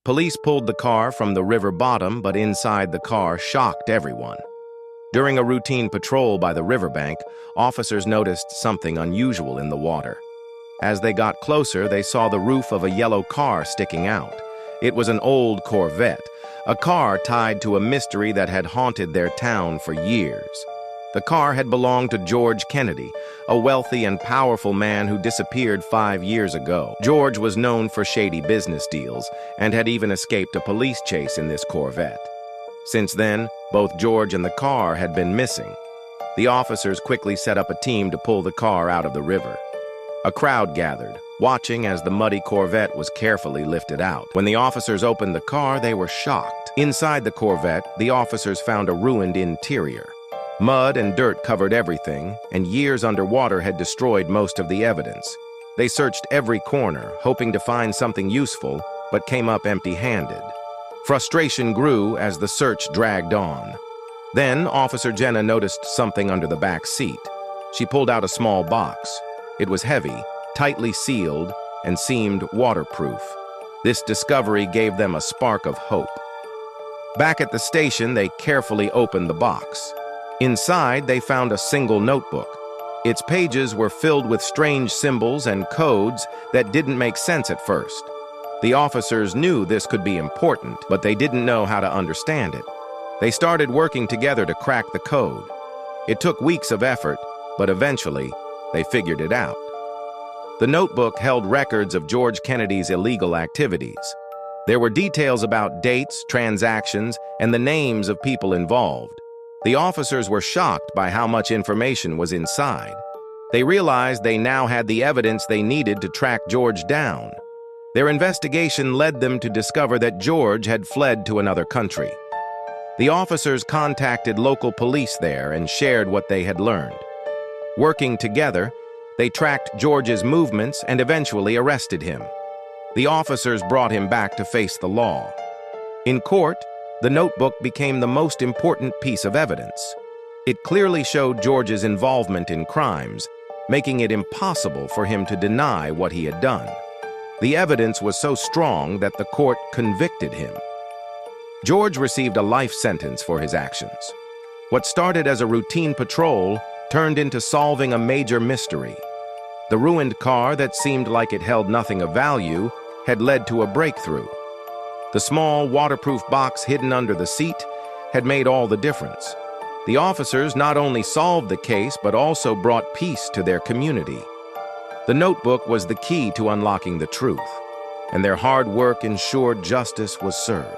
Police pulled the car from the river bottom, but inside the car shocked everyone. During a routine patrol by the riverbank, officers noticed something unusual in the water. As they got closer, they saw the roof of a yellow car sticking out. It was an old Corvette, a car tied to a mystery that had haunted their town for years. The car had belonged to George Kennedy, a wealthy and powerful man who disappeared 5 years ago. George was known for shady business deals and had even escaped a police chase in this Corvette. Since then, both George and the car had been missing. The officers quickly set up a team to pull the car out of the river. A crowd gathered, watching as the muddy Corvette was carefully lifted out. When the officers opened the car, they were shocked. Inside the Corvette, the officers found a ruined interior. Mud and dirt covered everything, and years underwater had destroyed most of the evidence. They searched every corner, hoping to find something useful, but came up empty-handed. Frustration grew as the search dragged on. Then, Officer Jenna noticed something under the back seat. She pulled out a small box. It was heavy, tightly sealed, and seemed waterproof. This discovery gave them a spark of hope. Back at the station, they carefully opened the box. Inside, they found a single notebook. Its pages were filled with strange symbols and codes that didn't make sense at first. The officers knew this could be important, but they didn't know how to understand it. They started working together to crack the code. It took weeks of effort, but eventually, they figured it out. The notebook held records of George Kennedy's illegal activities. There were details about dates, transactions, and the names of people involved. The officers were shocked by how much information was inside. They realized they now had the evidence they needed to track George down. Their investigation led them to discover that George had fled to another country. The officers contacted local police there and shared what they had learned. Working together, they tracked George's movements and eventually arrested him. The officers brought him back to face the law. In court, the notebook became the most important piece of evidence. It clearly showed George's involvement in crimes, making it impossible for him to deny what he had done. The evidence was so strong that the court convicted him. George received a life sentence for his actions. What started as a routine patrol turned into solving a major mystery. The ruined car that seemed like it held nothing of value had led to a breakthrough. The small, waterproof box hidden under the seat had made all the difference. The officers not only solved the case, but also brought peace to their community. The notebook was the key to unlocking the truth, and their hard work ensured justice was served.